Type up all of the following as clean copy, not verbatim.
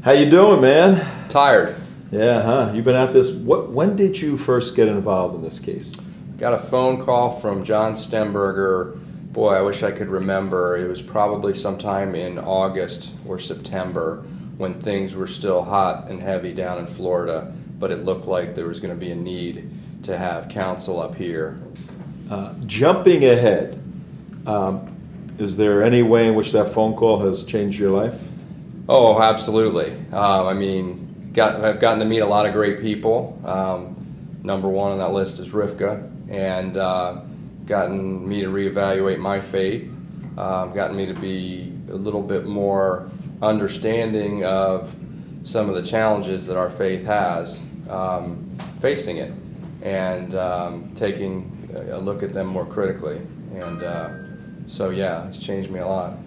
How you doing, man? Tired. Yeah, huh? You've been at this. When did you first get involved in this case? Got a phone call from John Stemberger. Boy, I wish I could remember. It was probably sometime in August or September when things were still hot and heavy down in Florida, but it looked like there was going to be a need to have counsel up here. Jumping ahead, is there any way in which that phone call has changed your life? Oh, absolutely. I mean, I've gotten to meet a lot of great people. Number one on that list is Rifqa, and gotten me to reevaluate my faith, gotten me to be a little bit more understanding of some of the challenges that our faith has, facing it, and taking a look at them more critically. And so yeah, it's changed me a lot.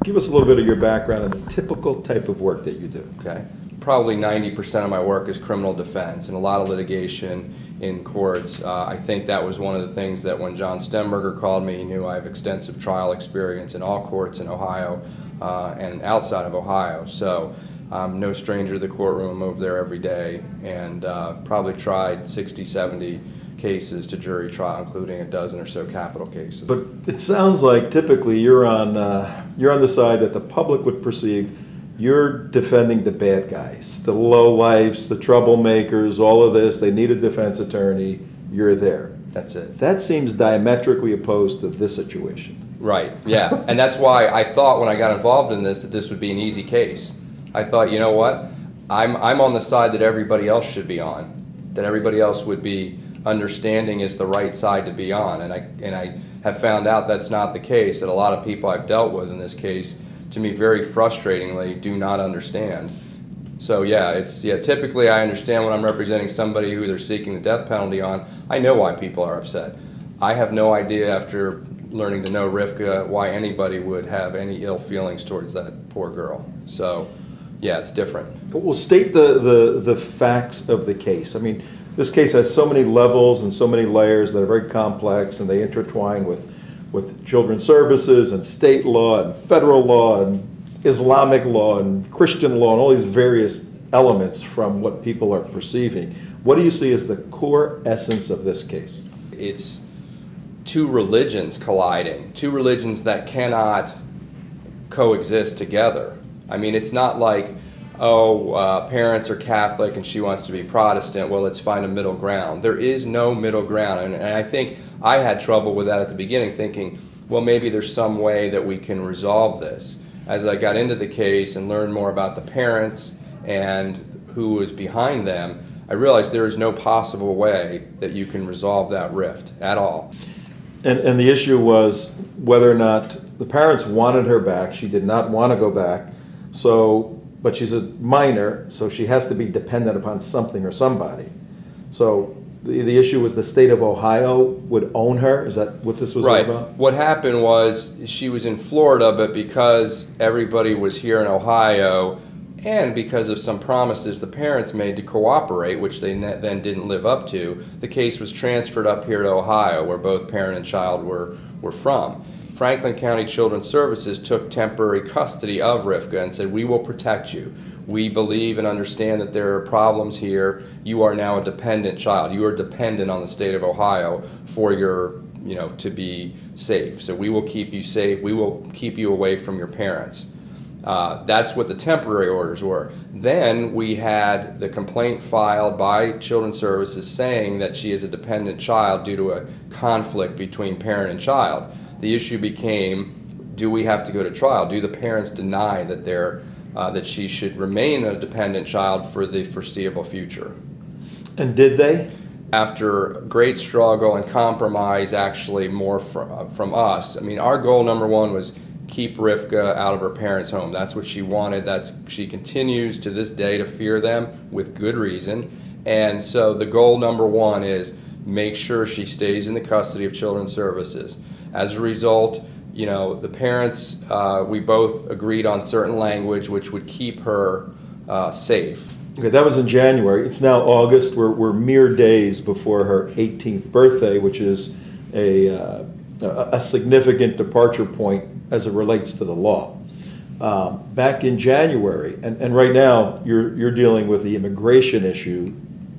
Give us a little bit of your background and the typical type of work that you do. Okay. Probably 90% of my work is criminal defense and a lot of litigation in courts. I think that was one of the things that when John Stemberger called me, he knew I have extensive trial experience in all courts in Ohio and outside of Ohio. So I'm no stranger to the courtroom. I'm over there every day, and probably tried 60, 70 cases to jury trial, including a dozen or so capital cases. But it sounds like typically you're on the side that the public would perceive. You're defending the bad guys, the lowlifes, the troublemakers, all of this. They need a defense attorney. You're there. That's it. That seems diametrically opposed to this situation. Right, yeah. And that's why I thought when I got involved in this that this would be an easy case. I thought, you know what? I'm on the side that everybody else should be on, that everybody else would be understanding is the right side to be on. And I have found out that's not the case, that a lot of people I've dealt with in this case, to me very frustratingly, do not understand. So yeah, typically I understand when I'm representing somebody who they're seeking the death penalty on. I know why people are upset. I have no idea after learning to know Rifqa why anybody would have any ill feelings towards that poor girl. So yeah, it's different. Well, state the facts of the case. I mean, this case has so many levels and so many layers that are very complex, and they intertwine with children's services and state law and federal law and Islamic law and Christian law and all these various elements from what people are perceiving. What do you see as the core essence of this case? It's two religions colliding, two religions that cannot coexist together. I mean, it's not like, parents are Catholic and she wants to be Protestant, well, let's find a middle ground. There is no middle ground, and I think I had trouble with that at the beginning, thinking, well, maybe there's some way that we can resolve this. As I got into the case and learned more about the parents and who was behind them, I realized there is no possible way that you can resolve that rift at all. And the issue was whether or not the parents wanted her back. She did not want to go back, but she's a minor, so she has to be dependent upon something or somebody. So the issue was the state of Ohio would own her? Is that what this was all about? Right. What happened was she was in Florida, but because everybody was here in Ohio and because of some promises the parents made to cooperate, which they then didn't live up to, the case was transferred up here to Ohio, where both parent and child were from. Franklin County Children's Services took temporary custody of Rifqa and said, we will protect you. We believe and understand that there are problems here. You are now a dependent child. You are dependent on the state of Ohio for your, to be safe. So we will keep you safe. We will keep you away from your parents. That's what the temporary orders were. Then we had the complaint filed by Children's Services saying that she is a dependent child due to a conflict between parent and child. The issue became, do we have to go to trial? Do the parents deny that that she should remain a dependent child for the foreseeable future? And did they? After great struggle and compromise, actually more from us. I mean, our goal number one was keep Rifqa out of her parents' home. That's what she wanted. She continues to this day to fear them with good reason. And so the goal number one is make sure she stays in the custody of Children's Services. As a result, the parents, we both agreed on certain language which would keep her safe. Okay, that was in January. It's now August. We're mere days before her 18th birthday, which is a significant departure point as it relates to the law. back in January, and right now you're dealing with the immigration issue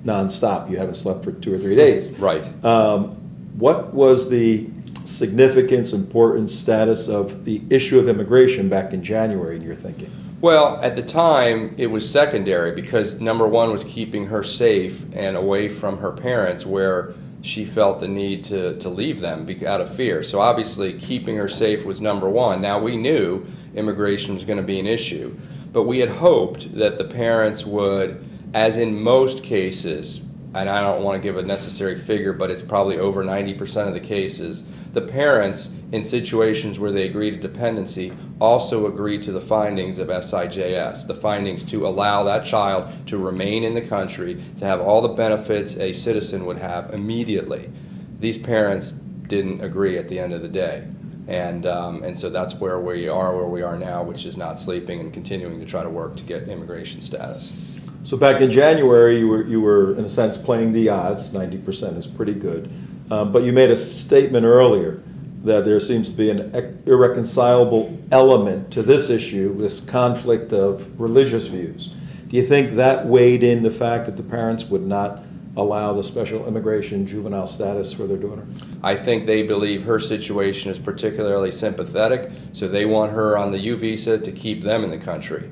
nonstop. You haven't slept for 2 or 3 days. Right. What was the significance, importance, status of the issue of immigration back in January in your thinking? Well, at the time, it was secondary because number one was keeping her safe and away from her parents where she felt the need to leave them out of fear. So obviously keeping her safe was number one. Now we knew immigration was going to be an issue, but we had hoped that the parents would, as in most cases, and I don't want to give a necessary figure, but it's probably over 90% of the cases, the parents in situations where they agree to dependency also agree to the findings of SIJS, the findings to allow that child to remain in the country, to have all the benefits a citizen would have immediately. These parents didn't agree at the end of the day. And so that's where we are now, which is not sleeping and continuing to try to work to get immigration status. So back in January, you were in a sense playing the odds. 90% is pretty good. But you made a statement earlier that there seems to be an irreconcilable element to this issue, this conflict of religious views. Do you think that weighed in the fact that the parents would not allow the special immigration juvenile status for their daughter? I think they believe her situation is particularly sympathetic, so they want her on the U visa to keep them in the country.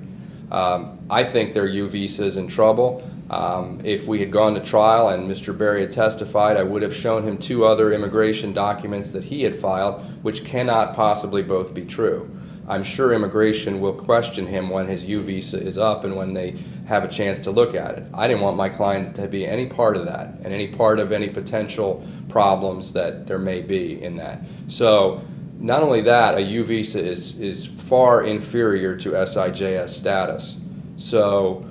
I think their U visa is in trouble. If we had gone to trial and Mr. Bary had testified, I would have shown him 2 other immigration documents that he had filed, which cannot possibly both be true. I'm sure immigration will question him when his U visa is up and when they have a chance to look at it. I didn't want my client to be any part of that and any part of any potential problems that there may be in that. So not only that, a U visa is far inferior to SIJS status. So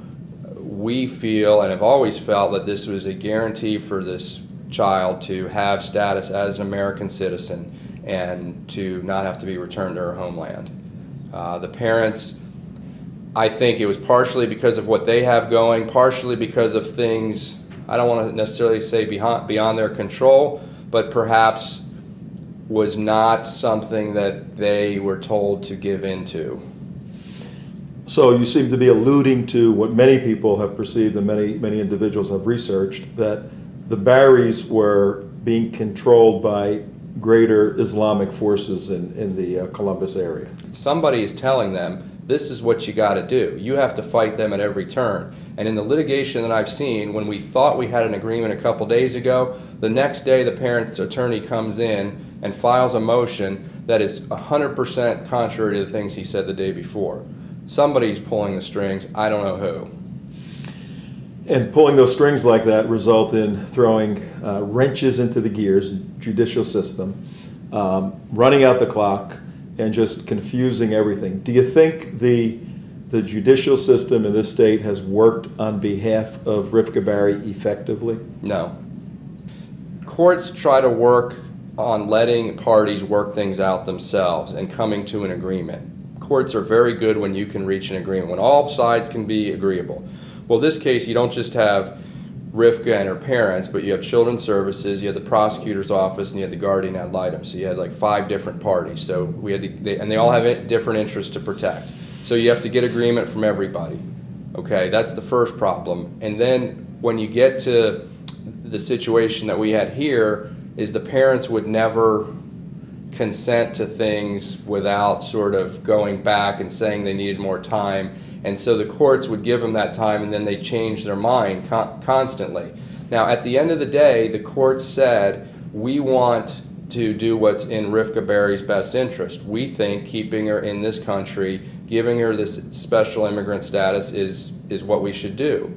we feel and have always felt that this was a guarantee for this child to have status as an American citizen and to not have to be returned to her homeland. The parents, I think it was partially because of what they have going, partially because of things, I don't want to necessarily say beyond their control, but perhaps was not something that they were told to give into. So you seem to be alluding to what many people have perceived and many individuals have researched, that the Barys were being controlled by greater Islamic forces in the Columbus area. Somebody is telling them, this is what you got to do. You have to fight them at every turn. And in the litigation that I've seen, when we thought we had an agreement a couple days ago, the next day the parent's attorney comes in and files a motion that is 100% contrary to the things he said the day before. Somebody's pulling the strings. I don't know who. And pulling those strings like that result in throwing wrenches into the gears, judicial system, running out the clock, and just confusing everything. Do you think the judicial system in this state has worked on behalf of Rifqa Bary effectively? No. Courts try to work on letting parties work things out themselves and coming to an agreement. Courts are very good when you can reach an agreement, when all sides can be agreeable. Well, in this case, you don't just have Rifqa and her parents, but you have Children's Services, you had the prosecutor's office, and you had the guardian ad litem. So you had like 5 different parties. So we had and they all have different interests to protect. So you have to get agreement from everybody. Okay, that's the first problem. And then when you get to the situation that we had here, is the parents would never consent to things without sort of going back and saying they needed more time. And so the courts would give them that time and then they changed their mind constantly. Now at the end of the day, the courts said, we want to do what's in Rifqa Bary's best interest. We think keeping her in this country, giving her this special immigrant status is what we should do.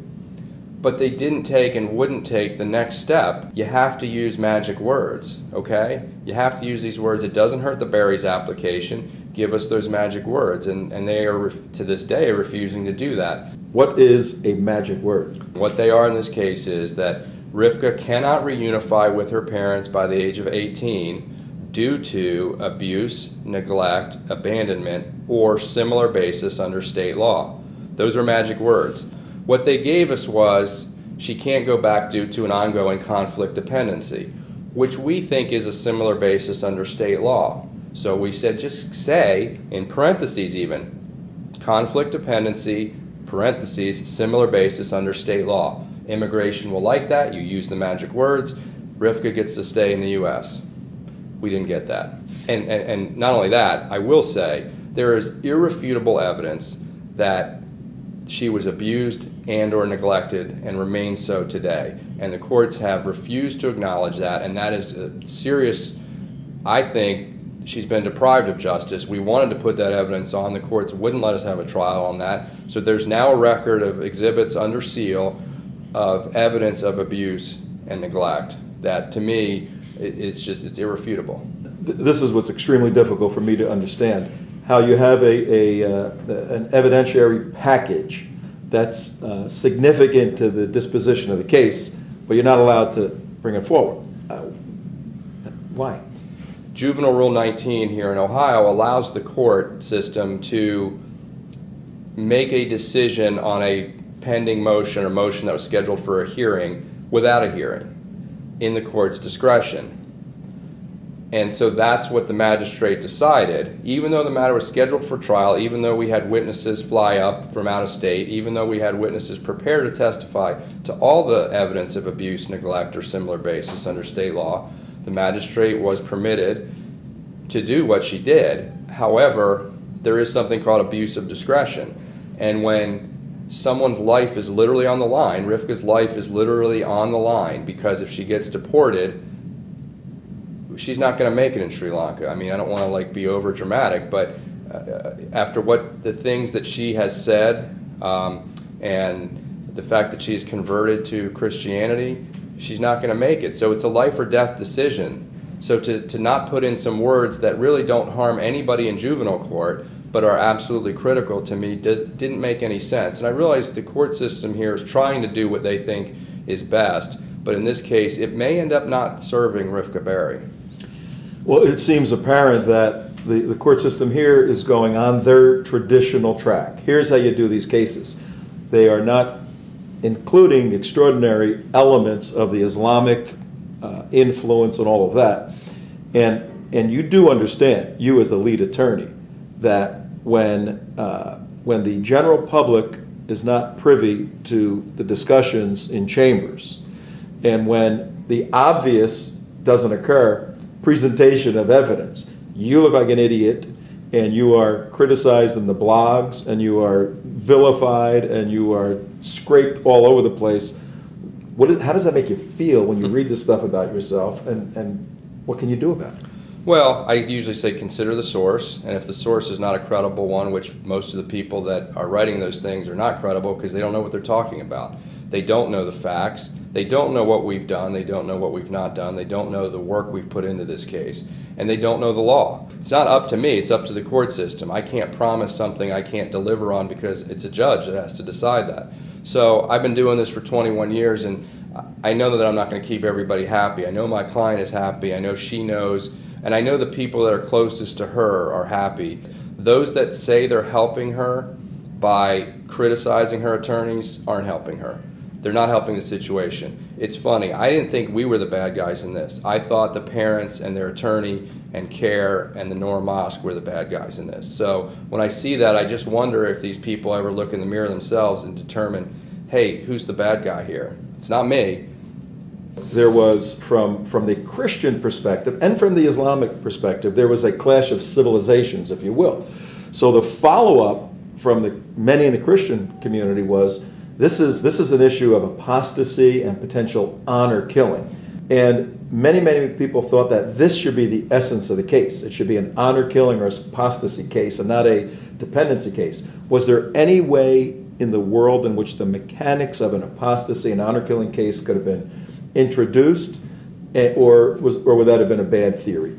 But they didn't take and wouldn't take the next step. You have to use magic words, okay? You have to use these words. It doesn't hurt the Bary's application. Give us those magic words. And they are, to this day, refusing to do that. What is a magic word? What they are in this case is that Rifqa cannot reunify with her parents by the age of 18 due to abuse, neglect, abandonment, or similar basis under state law. Those are magic words. What they gave us was she can't go back due to an ongoing conflict dependency, which we think is a similar basis under state law. So we said just say, in parentheses even, conflict dependency, parentheses, similar basis under state law. Immigration will like that. You use the magic words. Rifqa gets to stay in the U.S. We didn't get that. And not only that, I will say there is irrefutable evidence that she was abused and or neglected and remains so today. And the courts have refused to acknowledge that, and that is a serious, I think, she's been deprived of justice. We wanted to put that evidence on. The courts wouldn't let us have a trial on that. So there's now a record of exhibits under seal of evidence of abuse and neglect that, to me, it's irrefutable. This is what's extremely difficult for me to understand, how you have an evidentiary package that's significant to the disposition of the case, but you're not allowed to bring it forward. Why? Juvenile Rule 19 here in Ohio allows the court system to make a decision on a pending motion or motion that was scheduled for a hearing without a hearing in the court's discretion. And so that's what the magistrate decided. Even though the matter was scheduled for trial, even though we had witnesses fly up from out of state, even though we had witnesses prepared to testify to all the evidence of abuse, neglect, or similar basis under state law, the magistrate was permitted to do what she did. However, there is something called abuse of discretion. And when someone's life is literally on the line, Rifqa's life is literally on the line, because if she gets deported, she's not going to make it in Sri Lanka. I mean, I don't want to be over dramatic, but after what the things that she has said and the fact that she's converted to Christianity, she's not going to make it. So it's a life or death decision. So to not put in some words that really don't harm anybody in juvenile court but are absolutely critical to me didn't make any sense. And I realize the court system here is trying to do what they think is best, but in this case it may end up not serving Rifqa Bary. Well, it seems apparent that the court system here is going on their traditional track. Here's how you do these cases. They are not including extraordinary elements of the Islamic influence and all of that. And you do understand, you as the lead attorney, that when the general public is not privy to the discussions in chambers, and when the obvious doesn't occur, presentation of evidence, you look like an idiot, and you are criticized in the blogs, and you are vilified, and you are scraped all over the place. How does that make you feel when you read this stuff about yourself, and what can you do about it? Well, I usually say consider the source, and if the source is not a credible one, which most of the people that are writing those things are not credible because they don't know what they're talking about. They don't know the facts. They don't know what we've done. They don't know what we've not done. They don't know the work we've put into this case. And they don't know the law. It's not up to me. It's up to the court system. I can't promise something I can't deliver on because it's a judge that has to decide that. So I've been doing this for 21 years, and I know that I'm not going to keep everybody happy. I know my client is happy. I know she knows. And I know the people that are closest to her are happy. Those that say they're helping her by criticizing her attorneys aren't helping her. They're not helping the situation. It's funny. I didn't think we were the bad guys in this. I thought the parents and their attorney and CARE and the Noor Mosque were the bad guys in this. So when I see that, I just wonder if these people ever look in the mirror themselves and determine, hey, who's the bad guy here? It's not me. There was, from the Christian perspective and from the Islamic perspective, there was a clash of civilizations, if you will. So the follow-up from many in the Christian community was, this is an issue of apostasy and potential honor killing. And many people thought that this should be the essence of the case. It should be an honor killing or apostasy case and not a dependency case. Was there any way in the world in which the mechanics of an apostasy and honor killing case could have been introduced, or would that have been a bad theory?